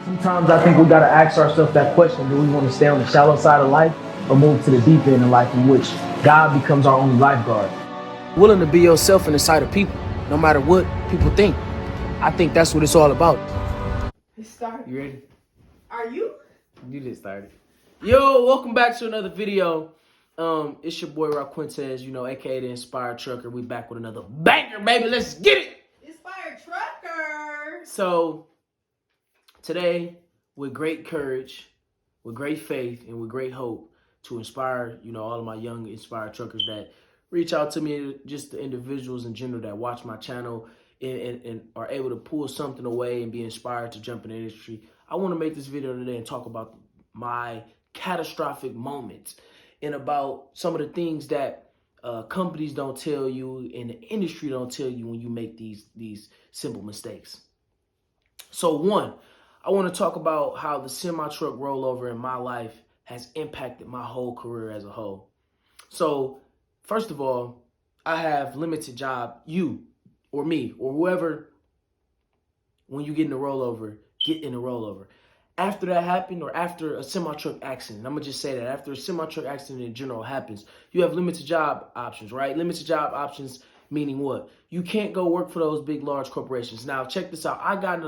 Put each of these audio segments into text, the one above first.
Sometimes I think we got to ask ourselves that question: do we want to stay on the shallow side of life or move to the deep end of life in which God becomes our only lifeguard? Willing to be yourself in the sight of people, no matter what people think. I think that's what it's all about. It started. You ready? Are you? You just started. Yo, welcome back to another video. It's your boy Raquintez, aka the Inspired Trucker. We back with another banger, baby. Let's get it. Inspired Trucker. So today, with great courage, with great faith, and with great hope to inspire, all of my young inspired truckers that reach out to me, just the individuals in general that watch my channel and are able to pull something away and be inspired to jump in the industry. I want to make this video today and talk about my catastrophic moments and about some of the things that companies don't tell you and the industry don't tell you when you make these simple mistakes. So one, I want to talk about how the semi-truck rollover in my life has impacted my whole career as a whole. So first of all, I have limited job, you or me or whoever, when you get in a rollover, get in a rollover. After that happened, or after a semi-truck accident, I'm going to just say that after a semi-truck accident in general happens, you have limited job options, right? Limited job options meaning what? You can't go work for those big, large corporations. Now, check this out. I got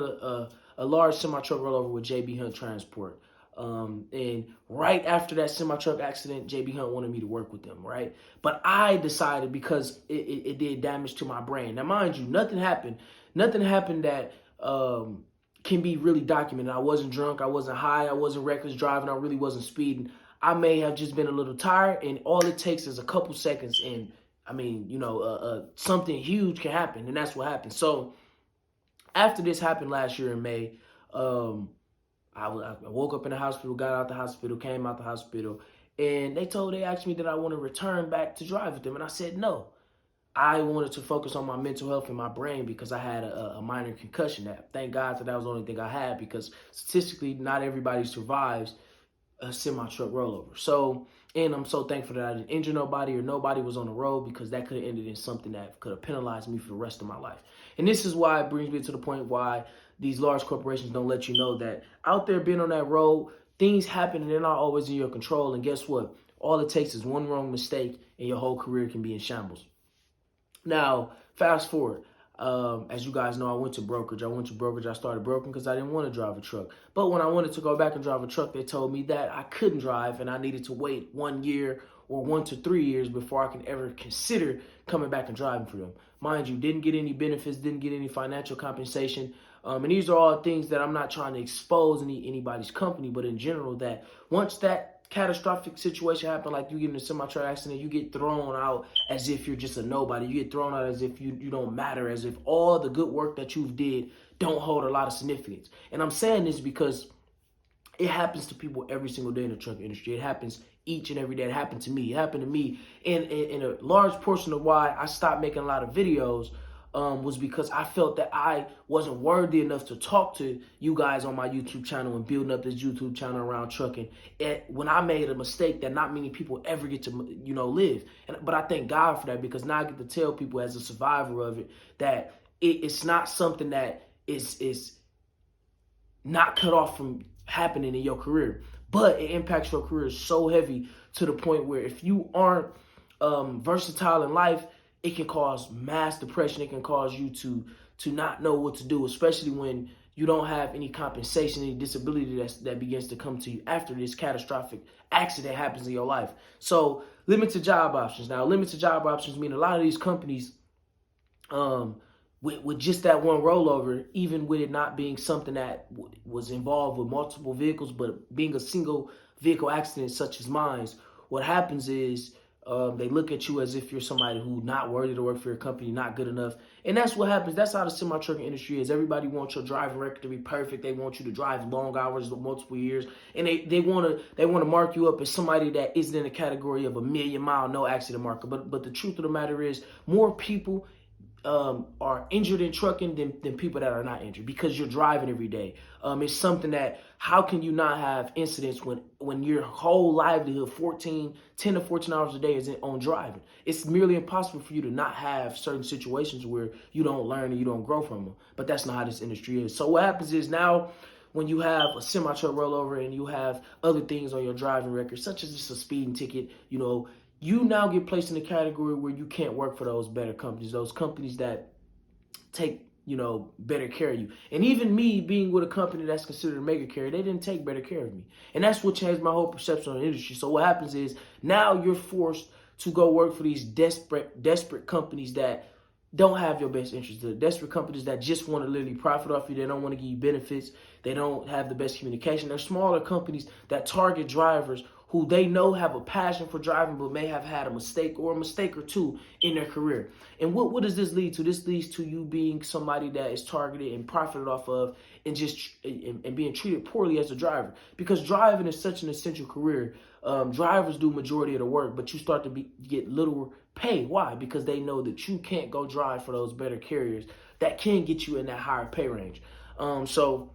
a large semi-truck rollover with JB Hunt Transport. And right after that semi-truck accident, JB Hunt wanted me to work with them, right? But I decided, because it did damage to my brain. Now, mind you, nothing happened that can be really documented. I wasn't drunk, I wasn't high, I wasn't reckless driving, I really wasn't speeding. I may have just been a little tired, and all it takes is a couple seconds, and something huge can happen, and that's what happened. So after this happened last year in May, I woke up in the hospital, got out the hospital, came out the hospital, and they asked me that I want to return back to drive with them, and I said no. I wanted to focus on my mental health and my brain because I had a minor concussion. Thank God that was the only thing I had, because statistically, not everybody survives a semi-truck rollover. So, and I'm so thankful that I didn't injure nobody or nobody was on the road, because that could have ended in something that could have penalized me for the rest of my life. And this is why it brings me to the point why these large corporations don't let you know that out there being on that road, things happen and they're not always in your control. And guess what? All it takes is one wrong mistake and your whole career can be in shambles. Now, fast forward. As you guys know, I went to brokerage. I started brokering because I didn't want to drive a truck. But when I wanted to go back and drive a truck, they told me that I couldn't drive and I needed to wait 1 year or 1 to 3 years before I can ever consider coming back and driving for them. Mind you, didn't get any benefits, didn't get any financial compensation. And these are all things that I'm not trying to expose anybody's company, but in general, that once that catastrophic situation happen, like you get in a semi-truck accident, you get thrown out as if you're just a nobody. You get thrown out as if you don't matter, as if all the good work that you've did don't hold a lot of significance. And I'm saying this because it happens to people every single day in the truck industry. It happens each and every day. It happened to me. It happened to me. And a large portion of why I stopped making a lot of videos was because I felt that I wasn't worthy enough to talk to you guys on my YouTube channel and building up this YouTube channel around trucking. And when I made a mistake that not many people ever get to, live. But I thank God for that, because now I get to tell people as a survivor of it that it's not something that is not cut off from happening in your career, but it impacts your career so heavy to the point where if you aren't versatile in life, it can cause mass depression. It can cause you to not know what to do, especially when you don't have any compensation, any disability that begins to come to you after this catastrophic accident happens in your life. So limited job options. Now, limited job options mean a lot of these companies, with just that one rollover, even with it not being something that was involved with multiple vehicles, but being a single vehicle accident such as mine, what happens is they look at you as if you're somebody who's not worthy to work for your company, not good enough. And that's what happens. That's how the semi-trucking industry is. Everybody wants your driving record to be perfect. They want you to drive long hours, multiple years. And they want to mark you up as somebody that isn't in the category of a 1,000,000-mile no accident marker. But the truth of the matter is, more people are injured in trucking than people that are not injured, because you're driving every day. It's something that, how can you not have incidents when your whole livelihood, 10 to 14 hours a day is on driving? It's merely impossible for you to not have certain situations where you don't learn and you don't grow from them. But that's not how this industry is. So what happens is, now when you have a semi-truck rollover and you have other things on your driving record, such as just a speeding ticket, you now get placed in a category where you can't work for those better companies, those companies that take, better care of you. And even me being with a company that's considered a mega carrier, they didn't take better care of me. And that's what changed my whole perception on the industry. So what happens is now you're forced to go work for these desperate companies that don't have your best interest. The desperate companies that just want to literally profit off you. They don't want to give you benefits. They don't have the best communication. They're smaller companies that target drivers who they know have a passion for driving but may have had a mistake or two in their career. And what does this lead to? This leads to you being somebody that is targeted and profited off of and and being treated poorly as a driver. Because driving is such an essential career. Drivers do majority of the work, but you start to get little pay. Why? Because they know that you can't go drive for those better carriers that can get you in that higher pay range. So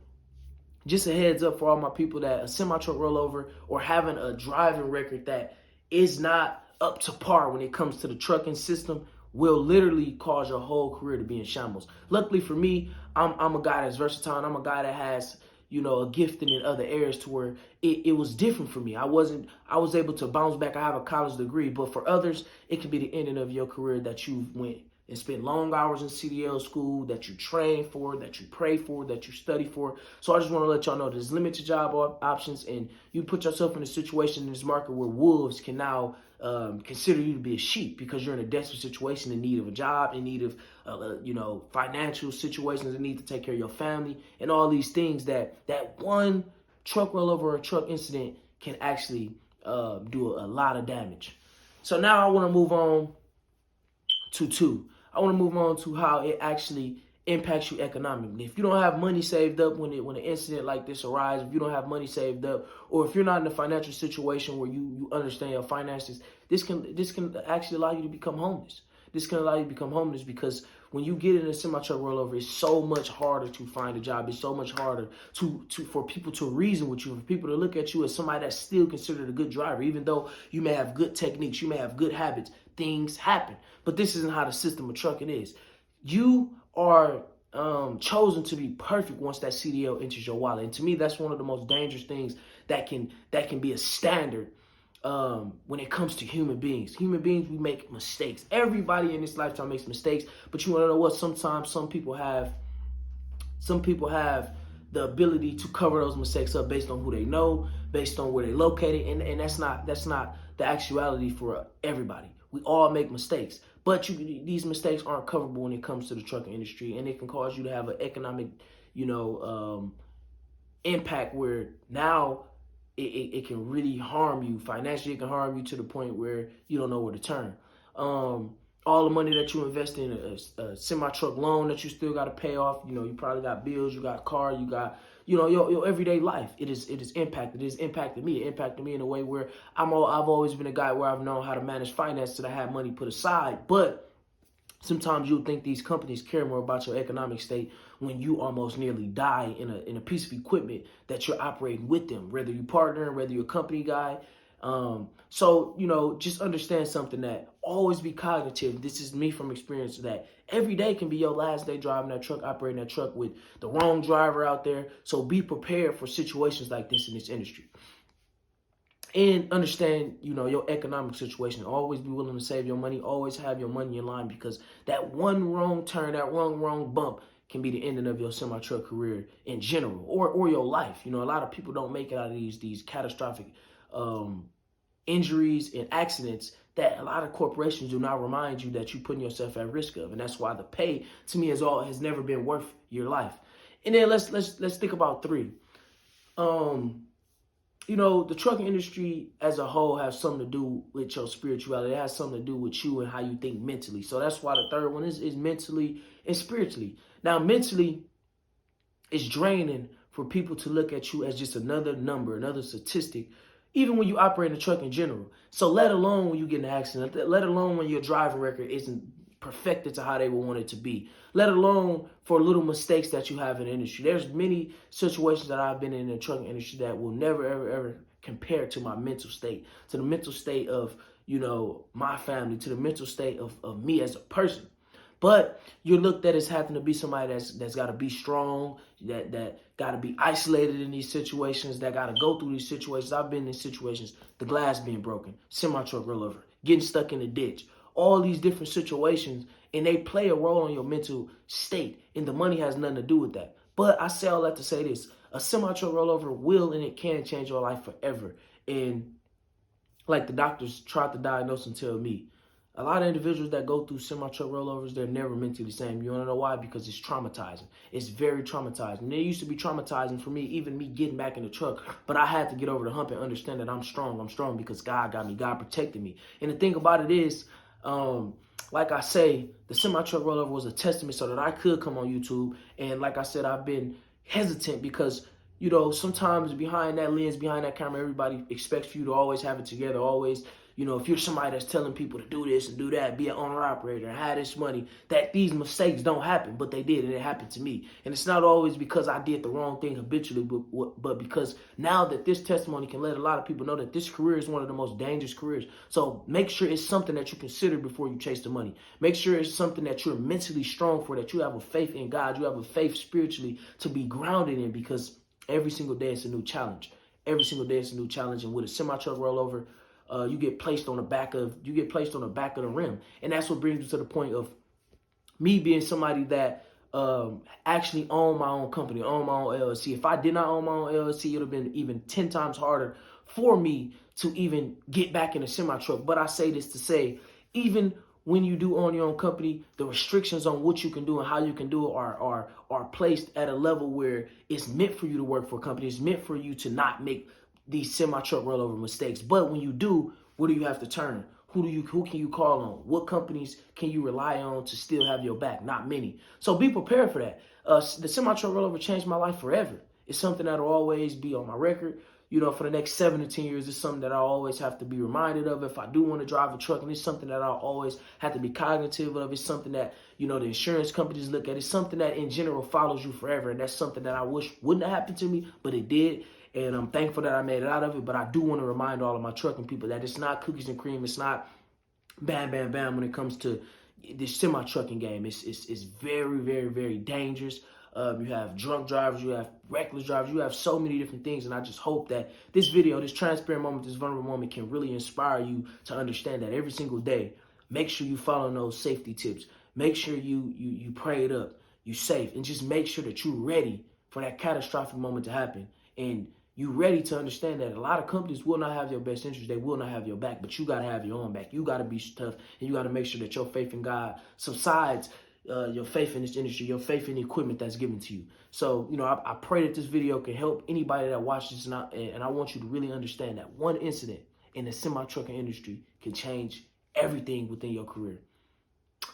just a heads up for all my people that a semi-truck rollover or having a driving record that is not up to par when it comes to the trucking system will literally cause your whole career to be in shambles. Luckily for me, I'm a guy that's versatile. I'm a guy that has, a gifting in other areas to where it was different for me. I was able to bounce back. I have a college degree, but for others, it can be the ending of your career that you went and spent long hours in CDL school, that you train for, that you pray for, that you study for. So I just want to let y'all know there's limited job options, and you put yourself in a situation in this market where wolves can now consider you to be a sheep because you're in a desperate situation in need of a job, in need of, financial situations, in need to take care of your family, and all these things that one truck rollover or truck incident can actually do a lot of damage. So now I want to move on to I want to move on to how it actually impacts you economically. If you don't have money saved up when an incident like this arises, if you don't have money saved up, or if you're not in a financial situation where you understand your finances, this can actually allow you to become homeless. This can allow you to become homeless because when you get in a semi-truck rollover, it's so much harder to find a job. It's so much harder for people to reason with you, for people to look at you as somebody that's still considered a good driver. Even though you may have good techniques, you may have good habits, things happen. But this isn't how the system of trucking is. You are chosen to be perfect once that CDL enters your wallet. And to me, that's one of the most dangerous things that can be a standard when it comes to human beings. Human beings, we make mistakes. Everybody in this lifetime makes mistakes, but you want to know what? Sometimes some people have the ability to cover those mistakes up based on who they know, based on where they're located, and that's not the actuality for everybody. We all make mistakes, but these mistakes aren't coverable when it comes to the trucking industry, and it can cause you to have an economic, impact where now it can really harm you financially. It can harm you to the point where you don't know where to turn. All the money that you invest in a semi-truck loan that you still got to pay off. You probably got bills, you got car, you got, your everyday life. It is impacted. It has impacted me. It impacted me in a way where I've always been a guy where I've known how to manage finance so that I have money put aside. But sometimes you'll think these companies care more about your economic state when you almost nearly die in a piece of equipment that you're operating with them, whether you partner, whether you're a company guy. So, just understand something, that always be cognitive. This is me from experience, that every day can be your last day driving that truck, operating that truck with the wrong driver out there. So be prepared for situations like this in this industry. And understand, your economic situation. Always be willing to save your money. Always have your money in line, because that one wrong turn, that wrong bump can be the ending of your semi-truck career in general, or your life. A lot of people don't make it out of these catastrophic injuries and accidents that a lot of corporations do not remind you that you're putting yourself at risk of. And that's why the pay, to me, has never been worth your life. And then let's think about 3. The trucking industry as a whole has something to do with your spirituality. It has something to do with you and how you think mentally. So that's why the 3rd one is mentally and spiritually. Now, mentally, it's draining for people to look at you as just another number, another statistic, even when you operate in a truck in general. So let alone when you get in an accident, let alone when your driving record isn't perfected to how they would want it to be, let alone for little mistakes that you have in the industry. There's many situations that I've been in the trucking industry that will never, ever compare to my mental state, to the mental state of, my family, to the mental state of me as a person. But you're looked at as having to be somebody that's got to be strong, that got to be isolated in these situations, that got to go through these situations. I've been in situations, the glass being broken, semi-truck rollover, getting stuck in a ditch, all these different situations, and they play a role in your mental state, and the money has nothing to do with that. But I say all that to say this: a semi-truck rollover will and it can change your life forever. And like the doctors tried to diagnose and tell me, a lot of individuals that go through semi-truck rollovers, they're never mentally the same. You want to know why? Because it's traumatizing. It's very traumatizing. And it used to be traumatizing for me, even me getting back in the truck. But I had to get over the hump and understand that I'm strong. I'm strong because God got me. God protected me. And the thing about it is, like I say, the semi-truck rollover was a testament so that I could come on YouTube. And like I said, I've been hesitant because, you know, sometimes behind that lens, behind that camera, everybody expects for you to always have it together, always, you know, if you're somebody that's telling people to do this and do that, be an owner-operator and have this money, that these mistakes don't happen, but they did, and it happened to me. And it's not always because I did the wrong thing habitually, but because now that this testimony can let a lot of people know that this career is one of the most dangerous careers. So make sure it's something that you consider before you chase the money. Make sure it's something that you're mentally strong for, that you have a faith in God, you have a faith spiritually to be grounded in, because every single day it's a new challenge. Every single day it's a new challenge, and with a semi-truck rollover, you get placed on the back of the rim. And that's what brings me to the point of me being somebody that actually own my own company, own my own LLC. If I did not own my own LLC, it would have been even 10 times harder for me to even get back in a semi-truck. But I say this to say, even when you do own your own company, the restrictions on what you can do and how you can do it are placed at a level where it's meant for you to work for a company. It's meant for you to not make these semi-truck rollover mistakes. But when you do, where do you have to turn? Who can you call on? What companies can you rely on to still have your back? Not many. So be prepared for that. The semi-truck rollover changed my life forever. It's something that'll always be on my record. You know, for the next 7 to 10 years, it's something that I always have to be reminded of if I do want to drive a truck. And it's something that I always have to be cognitive of. It's something that, you know, the insurance companies look at. It's something that in general follows you forever. And that's something that I wish wouldn't have happened to me, but it did. And I'm thankful that I made it out of it. But I do want to remind all of my trucking people that it's not cookies and cream. It's not bam, bam, bam when it comes to this semi-trucking game. It's very, very, very dangerous. You have drunk drivers, you have reckless drivers, you have so many different things. And I just hope that this video, this transparent moment, this vulnerable moment can really inspire you to understand that every single day, make sure you follow those safety tips. Make sure you pray it up, you safe, and just make sure that you're ready for that catastrophic moment to happen. And you ready to understand that a lot of companies will not have your best interest. They will not have your back, but you got to have your own back. You got to be tough, and you got to make sure that your faith in God subsides your faith in this industry, your faith in the equipment that's given to you. So, you know, I pray that this video can help anybody that watches, and I want you to really understand that one incident in the semi-trucking industry can change everything within your career.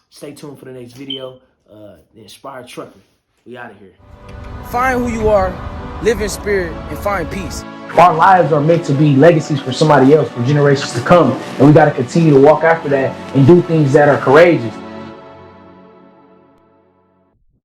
Stay tuned for the next video. The Inspired Trucker. We out of here. Find who you are, live in spirit, and find peace. Our lives are meant to be legacies for somebody else, for generations to come. And we got to continue to walk after that and do things that are courageous.